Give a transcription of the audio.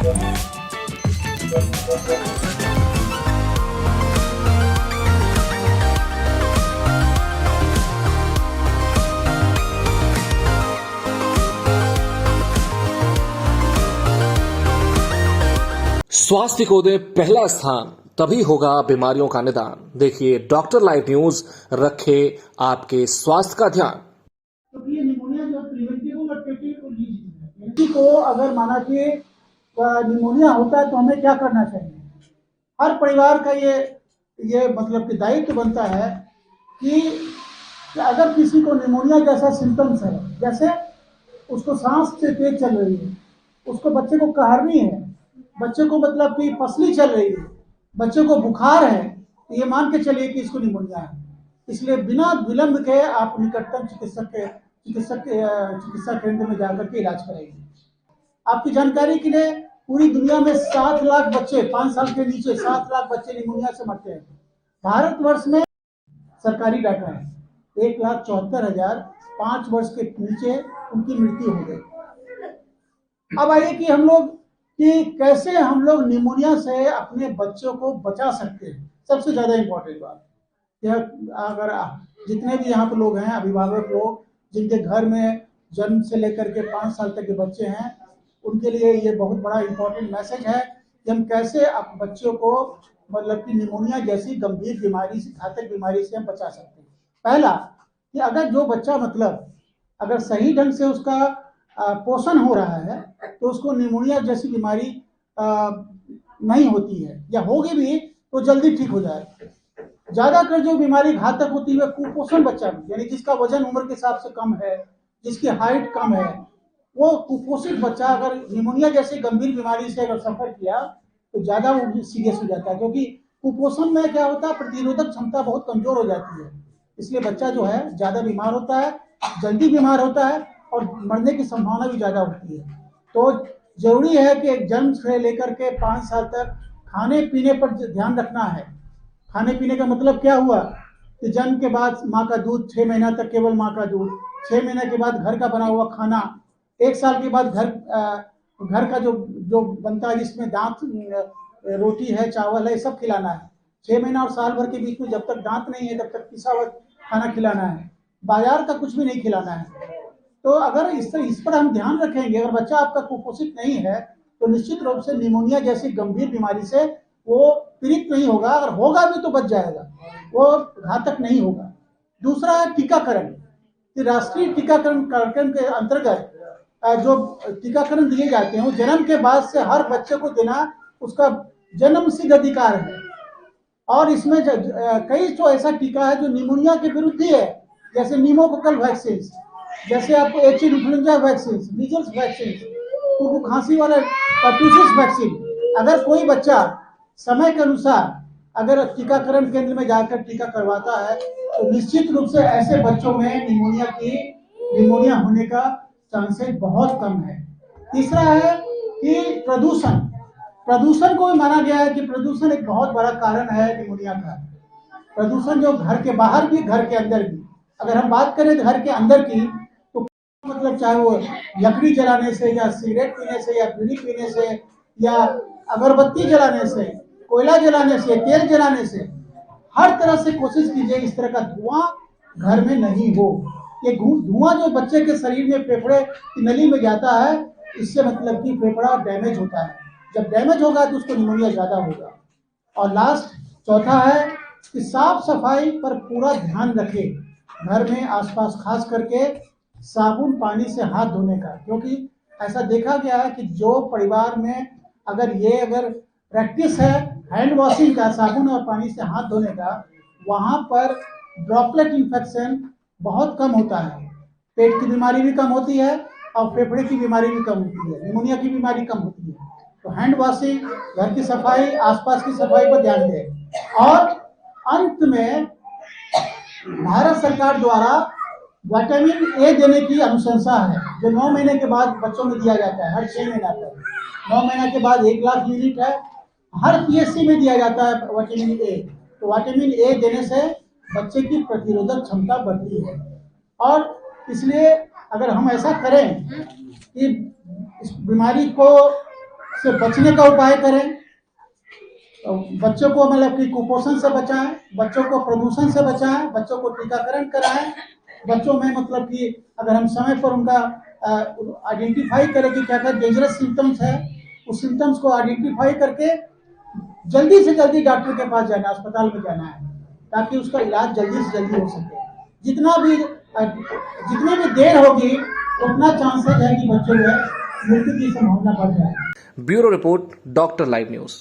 स्वास्थ्य को दे पहला स्थान, तभी होगा बीमारियों का निदान। देखिए डॉक्टर लाइव न्यूज, रखे आपके स्वास्थ्य का ध्यान। तो ये निमोनिया जो प्रिवेंटिव और ट्रीटेड किसी को अगर माना कि निमोनिया होता है तो हमें क्या करना चाहिए। हर परिवार का ये मतलब कि दायित्व बनता है कि अगर किसी को निमोनिया जैसा सिम्टम्स है, जैसे उसको सांस से तेज चल रही है, उसको बच्चे को कहरनी है, बच्चे को मतलब कि पसली चल रही है, बच्चे को बुखार है, तो ये मान के चलिए कि इसको निमोनिया है। इसलिए बिना विलंब के आप निकटतम चिकित्सा केंद्र में जाकर के इलाज कराइए। आपकी जानकारी के लिए पूरी दुनिया में 7 लाख बच्चे, 5 साल के नीचे 7 लाख बच्चे निमोनिया से मरते हैं। भारतवर्ष में सरकारी डाटा है 1,74,000 5 वर्ष के नीचे उनकी मृत्यु हो गई। अब आइए कि कैसे हम लोग निमोनिया से अपने बच्चों को बचा सकते हैं। सबसे ज्यादा इंपॉर्टेंट बात अगर जितने भी यहाँ पे लोग हैं, अभिभावक लोग जिनके घर में जन्म से लेकर के 5 साल तक के बच्चे हैं, उनके लिए ये बहुत बड़ा इंपॉर्टेंट मैसेज है कि हम कैसे अब बच्चों को मतलब कि निमोनिया जैसी गंभीर बीमारी से, घातक बीमारी से हम बचा सकते हैं। पहला कि अगर जो बच्चा मतलब अगर सही ढंग से उसका पोषण हो रहा है तो उसको निमोनिया जैसी बीमारी नहीं होती है, या होगी भी तो जल्दी ठीक हो जाए। ज्यादातर जो बीमारी घातक होती है कुपोषण बच्चा में, यानी जिसका वजन उम्र के हिसाब से कम है, जिसकी हाइट कम है, वो कुपोषित बच्चा अगर निमोनिया जैसी गंभीर बीमारी से अगर सफर किया तो ज्यादा वो सीरियस हो जाता है, क्योंकि कुपोषण में क्या होता है, प्रतिरोधक क्षमता बहुत कमजोर हो जाती है। इसलिए बच्चा जो है ज्यादा बीमार होता है, जल्दी बीमार होता है और मरने की संभावना भी ज्यादा होती है। तो जरूरी है कि जन्म से लेकर के 5 साल तक खाने पीने पर ध्यान रखना है। खाने पीने का मतलब क्या हुआ कि जन्म के बाद माँ का दूध, 6 महीना तक केवल माँ का दूध, 6 महीने के बाद घर का बना हुआ खाना, 1 साल के बाद घर का जो बनता है जिसमें दांत, रोटी है, चावल है, ये सब खिलाना है। 6 महीना और साल भर के बीच में जब तक दांत नहीं है तब तक पिसा हुआ खाना खिलाना है, बाजार का कुछ भी नहीं खिलाना है। तो अगर इस पर हम ध्यान रखेंगे, अगर बच्चा आपका कुपोषित नहीं है तो निश्चित रूप से निमोनिया जैसी गंभीर बीमारी से वो पीड़ित नहीं होगा, अगर होगा भी तो बच जाएगा, वो घातक नहीं होगा। दूसरा है टीकाकरण। राष्ट्रीय टीकाकरण कार्यक्रम के अंतर्गत जो टीकाकरण दिए जाते हैं वो जन्म के बाद से हर बच्चे को देना उसका जन्म सिद्ध अधिकार है। और इसमें कई तो ऐसा टीका है जो निमोनिया के विरुद्ध ही है, जैसे निमोकोकल वैक्सीन, जैसे आपको H influenza vaccine, measles vaccine, खांसी वाला परटूसिस वैक्सीन। अगर कोई बच्चा समय के अनुसार अगर टीकाकरण केंद्र में जाकर टीका करवाता है तो निश्चित रूप से ऐसे बच्चों में निमोनिया होने का चांसेस बहुत कम है। तीसरा है कि प्रदूषण को भी माना गया है कि प्रदूषण एक बहुत बड़ा कारण है निमोनिया का। प्रदूषण जो घर के बाहर भी, घर के अंदर भी। अगर हम बात करें घर के अंदर की तो मतलब चाहे वो लकड़ी जलाने से या सिगरेट पीने से या बीड़ी पीने से या अगरबत्ती जलाने से, कोयला जलाने से, तेल जलाने से, हर तरह से कोशिश कीजिए इस तरह का धुआं घर में नहीं हो। ये धुआं जो बच्चे के शरीर में, फेफड़े की नली में जाता है, इससे मतलब कि फेफड़ा डैमेज होता है। जब डैमेज होगा तो उसको निमोनिया ज्यादा होगा। और लास्ट चौथा है कि साफ सफाई पर पूरा ध्यान रखें। घर में आसपास खास करके साबुन पानी से हाथ धोने का, क्योंकि ऐसा देखा गया है कि जो परिवार में अगर प्रैक्टिस है हैंड वॉशिंग का, साबुन और पानी से हाथ धोने का, वहां पर ड्रॉपलेट इन्फेक्शन बहुत कम होता है। पेट की बीमारी भी कम होती है और फेफड़े की बीमारी भी कम होती है, निमोनिया की बीमारी कम होती है। तो हैंड वॉशिंग, घर की सफाई, आसपास की सफाई पर ध्यान दें। और अंत में भारत सरकार द्वारा विटामिन ए देने की अनुशंसा है, जो 9 महीने के बाद बच्चों में दिया जाता है, हर 6 महीना तक। 9 महीने के बाद 1 लाख यूनिट है, हर पीएससी में दिया जाता है विटामिन ए। तो विटामिन ए देने से बच्चे की प्रतिरोधक क्षमता बढ़ती है। और इसलिए अगर हम ऐसा करें कि इस बीमारी को से बचने का उपाय करें। तो बच्चों को मतलब कि कुपोषण से बचाएं, बच्चों को प्रदूषण से बचाएं, बच्चों को टीकाकरण कराएं। बच्चों में मतलब कि अगर हम समय पर उनका आइडेंटिफाई करें कि क्या क्या डेंजरस सिम्टम्स है, उस सिम्टम्स को आइडेंटिफाई करके जल्दी से जल्दी डॉक्टर के पास जाना है, अस्पताल में जाना है, ताकि उसका इलाज जल्दी से जल्दी हो सके। जितनी भी देर होगी उतना चांसेस है कि बच्चों में मृत्यु की संभावना बढ़ जाए। Bureau report, doctor live news.